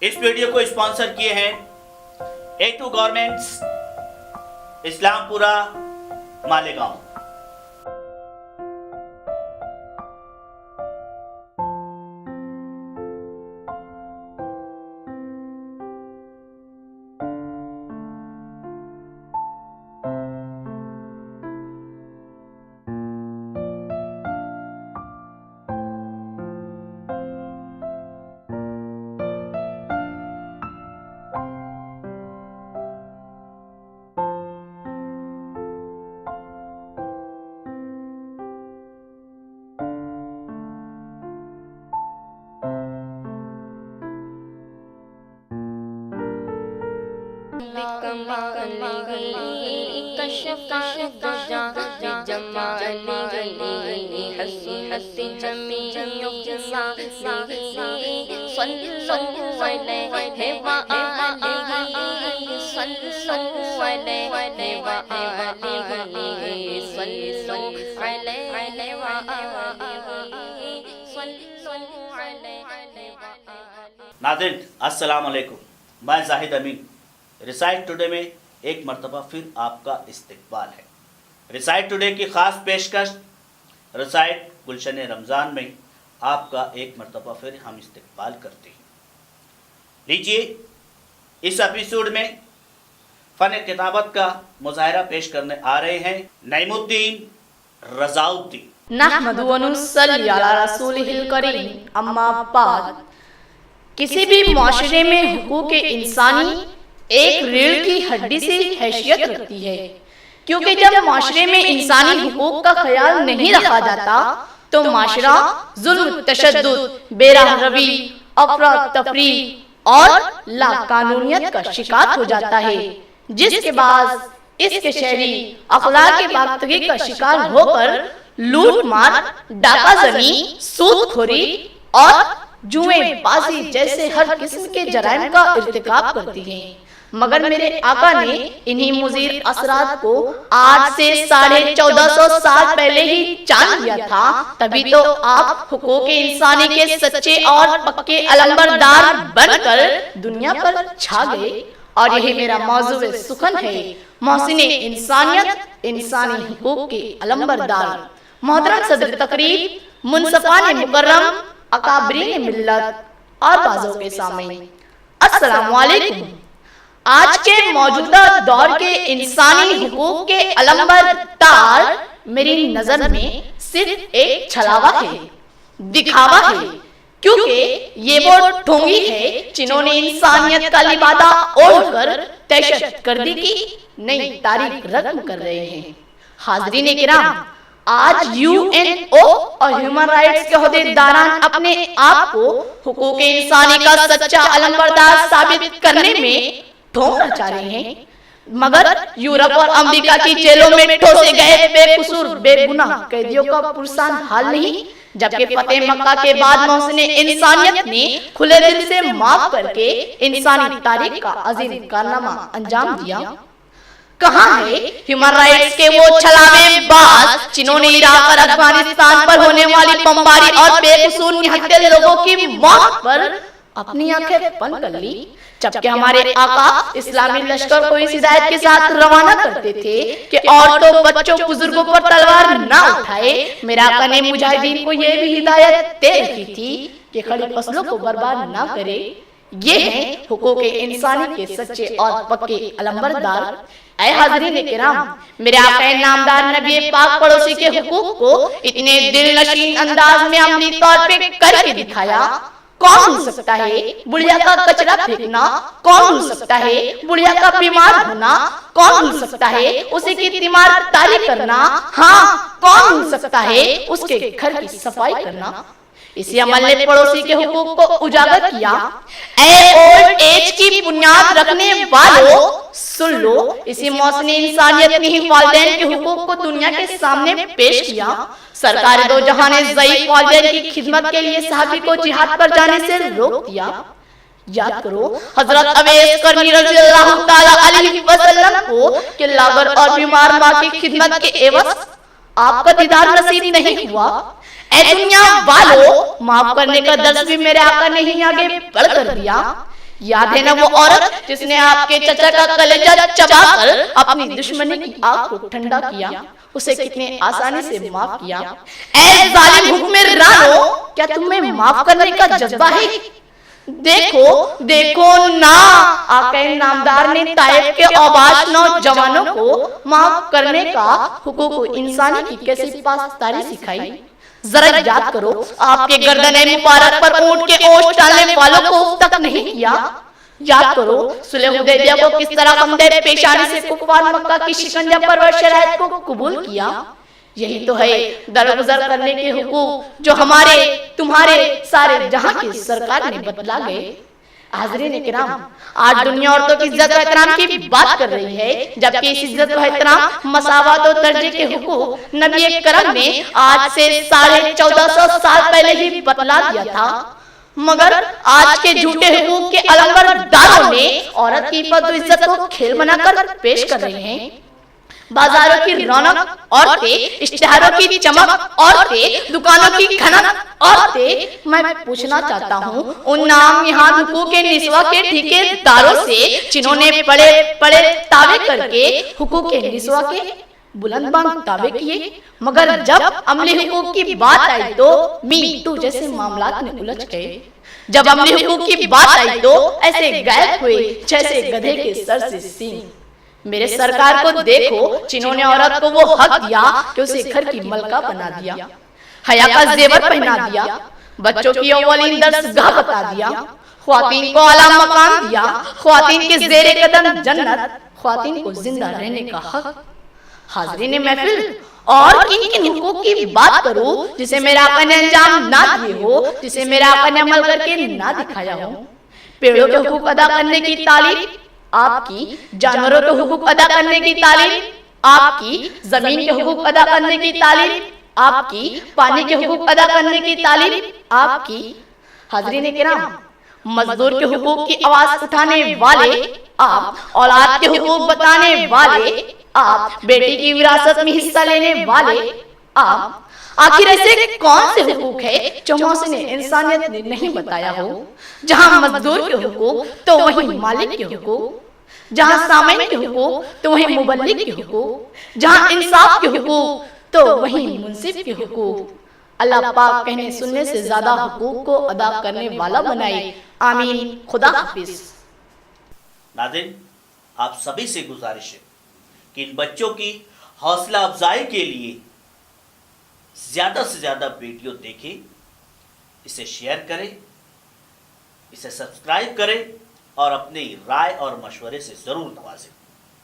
इस वीडियो को स्पॉन्सर किए हैं A2 गारमेंट्स, इस्लामपुरा, मालेगांव। नाज़रीन अस्सलाम वालेकुम, मैं जाहिद अमीन। रिसाइट टुडे में एक मरतबा फिर आपका इस्तकबाल है। रिसाइट टुडे की ख़ास पेशकश रिसाइट गुलशन रमज़ान में आपका एक मरतबा फिर हम इस्तकबाल करते हैं। लीजिए, इस एपिसोड में फ़न किताबत का मुज़ाहरा पेश करने आ रहे हैं नईमुद्दीन रज़ाउद्दीन। नहमदु व नुसल्ली अला रसूलिहिल करीम, अम्मा बाद। किसी भी माशरे में हुकूक इंसानी एक रीढ़ की हड्डी से हैसियत रखती है, क्योंकि जब माशरे में इंसानी हुकूक का ख्याल नहीं रखा जाता तो माशरा जुल्म, तशद्दुद, बेरहमी, अफरा तफरी और लाकानूनियत का शिकार हो जाता है, जिसके बाद इसके शहरी अखलाक की बाख्तगी का शिकार होकर लूट मार, डाकाज़नी, सूदखोरी और जुए बाजी जैसे हर किस्म के जराइम का इर्तिकाब करती हैं। मगर मेरे आका ने इन्हीं मुज़ीर असरात को आज से 1450 साल पहले ही जान लिया था, तभी तो आप हुकूक इंसानी के सच्चे और पक्के अलंबरदार बनकर दुनिया पर छा गए। और यही मेरा मौजूद सुखन है, मोहसिने इंसानियत, इंसानी हुकूक के अलंबरदार मोहतरम सदर तकरीब, मुनसफान मुकर्रम, अकाबरीन मिल्लत और बाज़ों के सामने, अस्सलाम वालेकुम। आज के मौजूदा दौर के इंसानी हुकूक के अलंबरदार मेरी नजर में सिर्फ एक छलावा है, दिखावा है, क्योंकि ये वो ढोंगी है जिन्होंने इंसानियत का लिबादा ओढ़कर दहशतगर्दी की नई तारीख रकम कर रहे हैं। हाज़रीन किराम, आज यूएनओ और ह्यूमन राइट्स के ओहदेदारान अपने आप को हुकूक इंसानी का सच्चा अलंबरदार साबित करने में ढोंग रचा रहे हैं, मगर यूरोप और अमेरिका की जेलों में ठोसे गए बेकसूर बेगुनाह कैदियों का पुरसान हाल नहीं, जबकि फतेह मक्का के बाद मोहसिने इंसानियत ने खुले दिल से माफ करके इंसानी तारीख का अजीम कारनामा अंजाम दिया। कहाँ है ह्यूमन राइट्स के वो छलावे बाज जिन्होंने इराक और अफगानिस्तान पर होने वाली बमबारी और बेकसूर निहत्थे लोगों की मौत पर अपनी आंखें बंद कर ली, जबकि हमारे आका इस्लामी लश्कर को इस हिदायत के साथ रवाना करते थे कि औरतों, बच्चों, बुजुर्गों पर तलवार ना उठाए। मेरा आका ने मुजाहिदीन को यह भी हिदायत दे रखी थी कि खड़ी फसलों को बर्बाद ना करे। ये हैं हुकूक इंसानी के सच्चे और पक्के अलंबरदार। ऐ हाज़रीन किराम, मेरे आका नामदार नबी पाक पड़ोसी के हुकूक को इतने दिलनशीन अंदाज में अमली तौर पे करके दिखाया। कौन भूल सकता है बुढ़िया का कचरा फेंकना? कौन भूल सकता है बुढ़िया का बीमार होना? कौन भूल सकता है उसे की तीमारदारी करना? हाँ, कौन भूल सकता है उसके घर की सफाई करना? इसी अमल ने पड़ोसी के हुकूक को उजागर किया। ऐ ओल्ड एज की बुनियाद रखने वालों, सुन लो, इसी मोहसिने इंसानियत ने ही वालिदैन के हुकूक को दुनिया के सामने पेश किया। सरकार दो जहां ने ज़ईफ वालिदैन की खिदमत के लिए सहाबी को जिहाद पर जाने से रोक दिया। याद करो हजरत अवैस करनी रज़ियल्लाहु ताला अलैहि वसल्लम को कि लागर और बीमार माँ की खिदमत के एवज आपका दीदार नसीब नहीं हुआ। ऐ दुनिया वालों, माफ करने का दर्स भी मेरे आका ने ही आगे बढ़ कर दिया। یاد ہے نا وہ عورت جس نے آپ کے چچا کا کلیجہ چبا کر اپنی دشمنی کی آگ کو ٹھنڈا کیا، اسے کتنے آسانی سے معاف کیا۔ اے ظالم حکمرانو، کیا تمہیں معاف کرنے کا جذبہ ہے؟ دیکھو نا، آقا نامدار نے طائف کے اوباش نوجوانوں کو معاف کرنے کا، حقوق انسانی کی کیسی پاسداری سکھائی۔ ذرا یاد کرو، آپ کے گردن مبارک پر اونٹ کے اوش ڈالنے والوں کو تک نہیں کیا۔ یاد کرو صلح حدیبیہ کو کس طرح خمدے پیشانی سے کفار مکہ کی شکنجہ پرور شرائط کو قبول کیا۔ یہی تو ہے درگزر کرنے کے حقوق جو ہمارے تمہارے سارے جہاں کی سرکار نے بتلا گئے۔ حاضرین کرام، آج دنیا عورتوں کی عزت و احترام کی بات کر رہی ہے، جبکہ اس عزت و احترام، مساوات و درجے کے حقوق نبی کرم نے آج سے 1450 سال پہلے ہی بتلا دیا تھا، مگر آج کے جھوٹے حقوق کے علمبر داروں نے عورت کی عزت و عزت کو کھیل بنا کر پیش کر رہے ہیں۔ بازاروں کی رونق عورتیں، اشتہاروں کی چمک عورتیں، دکانوں کی کھنک عورتیں۔ میں پوچھنا چاہتا ہوں ان نام نہاد حقوق نسواں کے ٹھیکے داروں سے جنہوں نے پڑے دعوے کر کے حقوق نسواں کے بلند بانگ دعوے کیے، مگر جب عملی حقوق کی بات آئی تو می ٹو جیسے معاملات میں الجھ گئے۔ جب عملی حقوق کی بات آئی تو ایسے غائب ہوئے جیسے گدھے کے سر سے سینگ۔ میرے سرکار کو دیکھو جنہوں نے عورت کو وہ حق دیا کہ اسے گھر کی ملکہ بنا دیا، حیا کا زیور پہنا دیا، بچوں کی اولین درسگاہ بتا دیا، خواتین کو اعلیٰ مقام دیا، خواتین کے زیر قدم جنت، خواتین کو زندہ رہنے کا حق۔ حاضرین محفل، اور کن کن حقوق کی بات کروں جسے میرا آقا نے انجام نہ دیے ہو، جسے میرا آقا نے عمل کر کے نہ دکھایا ہو۔ پیڑوں کے حقوق ادا کرنے کی تعلیم آپ کی، جانوروں کے حقوق ادا کرنے کی تعلیم آپ کی، زمین کے حقوق ادا کرنے کی تعلیم آپ کی، پانی کے حقوق ادا کرنے کی تعلیم آپ کی۔ حاضرین کرام، مزدور کے حقوق کی آواز اٹھانے والے آپ، اولاد کے حقوق بتانے والے آپ، بیٹی کی وراثت میں حصہ لینے والے آپ۔ آخر ایسے کون سے حقوق ہے جو محسن انسانیت نے نہیں بتایا ہو؟ جہاں مزدور کے حقوق تو وہیں مالک کے حقوق، جہاں سامعین کے حقوق تو وہیں مبلغ کے حقوق، جہاں انصاف کے حقوق تو وہیں منصف کے حقوق۔ اللہ پاک کہنے سننے سے زیادہ حقوق کو ادا کرنے والا بنائے، آمین۔ خدا حافظ۔ ناظرین، آپ سبھی سے گزارش ہے کہ ان بچوں کی حوصلہ افزائی کے لیے زیادہ سے زیادہ ویڈیو دیکھیں، اسے شیئر کریں، اسے سبسکرائب کریں اور اپنی رائے اور مشورے سے ضرور نوازیں۔